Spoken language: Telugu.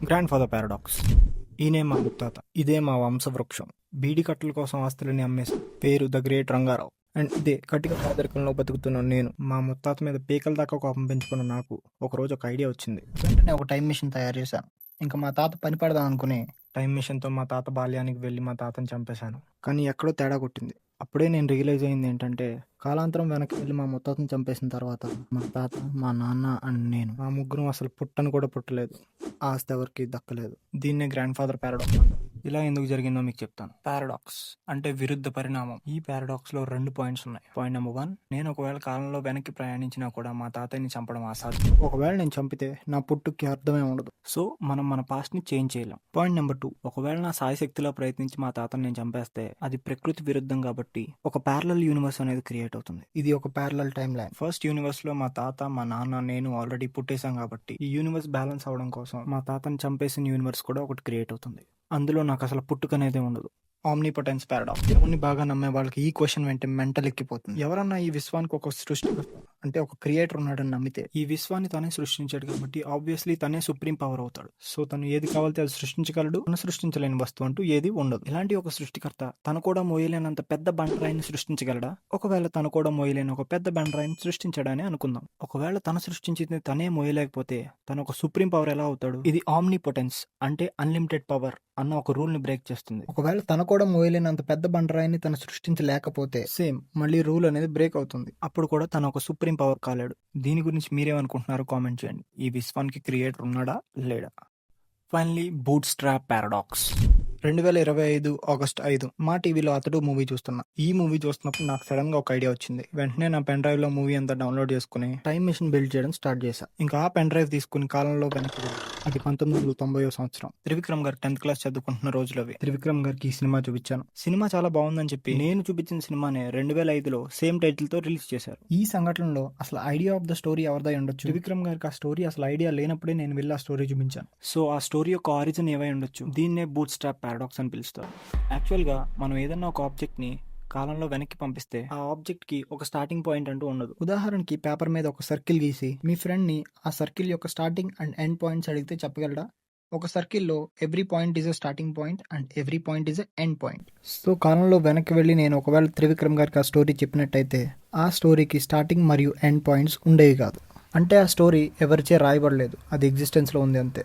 Grand father paradox. ఈయనే మా ముత్తాత, ఇదే మా వంశవృక్షం. బీడి కట్టల కోసం ఆస్తులని అమ్మేసి పేరు ద గ్రేట్ రంగారావు. అండ్ ఇదే కటిక పేదరికంలో బతుకుతున్న నేను. మా ముత్తాత మీద పీకల దాకా కోపం పెంచుకున్న నాకు ఒకరోజు ఒక ఐడియా వచ్చింది. వెంటనే ఒక టైం మిషన్ తయారు చేశాను. ఇంకా మా తాత పని పడదాం అనుకుని టైం మిషన్తో మా తాత బాల్యానికి వెళ్ళి మా తాతని చంపేశాను. కానీ ఎక్కడో తేడా కొట్టింది. అప్పుడే నేను రియలైజ్ అయింది ఏంటంటే, కాలాంతరం వెనక్కి వెళ్ళి మా ముత్తాతను చంపేసిన తర్వాత మా తాత, మా నాన్న అండ్ నేను మా ముగ్గురం అసలు పుట్టను కూడా పుట్టలేదు. ఆస్తి ఎవరికి దక్కలేదు. దీన్నే గ్రాండ్ ఫాదర్ పారాడాక్స్ అంటారు. ఇలా ఎందుకు జరిగిందో మీకు చెప్తాను. పారాడాక్స్ అంటే విరుద్ధ పరిణామం. ఈ పారాడాక్స్ లో 2 పాయింట్స్ ఉన్నాయి. పాయింట్ నెంబర్ 1, నేను ఒకవేళ కాలంలో వెనక్కి ప్రయాణించినా కూడా మా తాతయ్యని చంపడం అసాధ్యం. ఒకవేళ నేను చంపితే నా పుట్టుకి అర్థమే ఉండదు. సో మనం మన పాస్ట్ ని చేంజ్ చేయలేం. పాయింట్ నెంబర్ 2, ఒకవేళ నా సాయశక్తిలో ప్రయత్నించి మా తాతని నేను చంపేస్తే అది ప్రకృతి విరుద్ధం కాబట్టి ఒక ప్యారలల్ యూనివర్స్ అనేది క్రియేట్ అవుతుంది. ఇది ఒక parallel time line. First universe లో మా తాత, మా నాన్న, నేను ఆల్రెడీ పుట్టేశాం కాబట్టి ఈ యూనివర్స్ బ్యాలెన్స్ అవడం కోసం మా తాతని చంపేసిన యూనివర్స్ కూడా ఒకటి క్రియేట్ అవుతుంది. అందులో నాకు అసలు పుట్టుక అనేదే ఉండదు. ఆమ్నిపొటెన్స్ పారాడాక్స్. దేవుణ్ణి బాగా నమ్మే వాళ్ళకి ఈ క్వశ్చన్ వెంటే మెంటల్ ఎక్కిపోతుంది. ఎవరన్నా ఈ విశ్వానికి ఒక సృష్టికర్త అంటే ఒక క్రియేటర్ ఉన్నాడని నమ్మితే ఈ విశ్వాన్ని తనే సృష్టించాడు కాబట్టి ఆబ్వియస్లీ తనే సుప్రీం పవర్ అవుతాడు. సో తను ఏది కావాలితే అది సృష్టించగలడు. తను సృష్టించలేని వస్తువు అంటూ ఏది ఉండదు. ఇలాంటి ఒక సృష్టికర్త తను కూడా మోయలేనంత పెద్ద బండరాయిని సృష్టించగలడా? ఒకవేళ తను కూడా మోయలేని ఒక పెద్ద బండరాయిని సృష్టించడానే అనుకుందాం. ఒకవేళ తను సృష్టించింది తనే మోయలేకపోతే తను ఒక సుప్రీం పవర్ ఎలా అవుతాడు? ఇది ఆమ్నిపొటెన్స్ అంటే అన్లిమిటెడ్ పవర్ అన్న ఒక రూల్ ని బ్రేక్ చేస్తుంది. ఒకవేళ తన కూడా మోయలేనంత పెద్ద బండరాయిని తను సృష్టించలేకపోతే సేమ్ మళ్ళీ రూల్ అనేది బ్రేక్ అవుతుంది. అప్పుడు కూడా తను ఒక సుప్రీం పవర్ కాలేడు. దీని గురించి మీరేమనుకుంటున్నారో కామెంట్ చేయండి. ఈ విశ్వానికి క్రియేటర్ ఉన్నాడా లేడా? Finally boot strap paradox. 2025 August 5 మా టీవీలో అతడు మూవీ చూస్తున్నా. ఈ మూవీ చూస్తున్నప్పుడు నాకు సడన్ గా ఒక ఐడియా వచ్చింది. వెంటనే నా పెన్ డ్రైవ్ లో మూవీ అంతా డౌన్లోడ్ చేసుకుని టైం మిషన్ బిల్డ్ చేయడం స్టార్ట్ చేశా. ఇంకా ఆ పెన్ డ్రైవ్ తీసుకుని కాలంలో వెనక్కి వెళ్ళి అది 1990వ సంవత్సరం. త్రివిక్రమ్ గారు 10th క్లాస్ చదువుకుంటున్న రోజులు అవి. త్రివిక్రమ్ గారికి ఈ సినిమా చూపించాను. సినిమా చాలా బాగుందని చెప్పి నేను చూపించిన సినిమానే 2005లో సేమ్ టైటిల్ తో రిలీజ్ చేశారు. ఈ సంఘటనలో అసలు ఐడియా ఆఫ్ ద స్టోరీ ఎవరిదై ఉండొచ్చు? త్రివిక్రమ్ గారికి ఆ స్టోరీ అసలు ఐడియా లేనప్పుడే నేను వెళ్ళి ఆ స్టోరీ చూపించాను. సో ఆ స్టోరీ యొక్క ఆరిజిన్ ఏవై ఉండొచ్చు. దీన్నే బూట్ స్ట్రాప్ పారాడాక్స్ అని పిలుస్తారు. యాక్చువల్గా మనం ఏదన్నా ఒక ఆబ్జెక్ట్ని కాలంలో వెనక్కి పంపిస్తే ఆ ఆబ్జెక్ట్ కి ఒక స్టార్టింగ్ పాయింట్ అంటూ ఉండదు. ఉదాహరణకి పేపర్ మీద ఒక సర్కిల్ గీసి మీ ఫ్రెండ్ ని ఆ సర్కిల్ యొక్క స్టార్టింగ్ అండ్ ఎండ్ పాయింట్స్ అడిగితే చెప్పగలడా? ఒక సర్కిల్లో every point is a starting point and every point is a end point. So కాలంలో వెనక్కి వెళ్ళి నేను ఒకవేళ త్రివిక్రమ్ గారికి ఆ స్టోరీ చెప్పినట్టయితే ఆ స్టోరీకి స్టార్టింగ్ మరియు ఎండ్ పాయింట్స్ ఉండేవి కాదు. అంటే ఆ స్టోరీ ఎవరిచే రాయబడలేదు, అది ఎగ్జిస్టెన్స్లో ఉంది అంతే.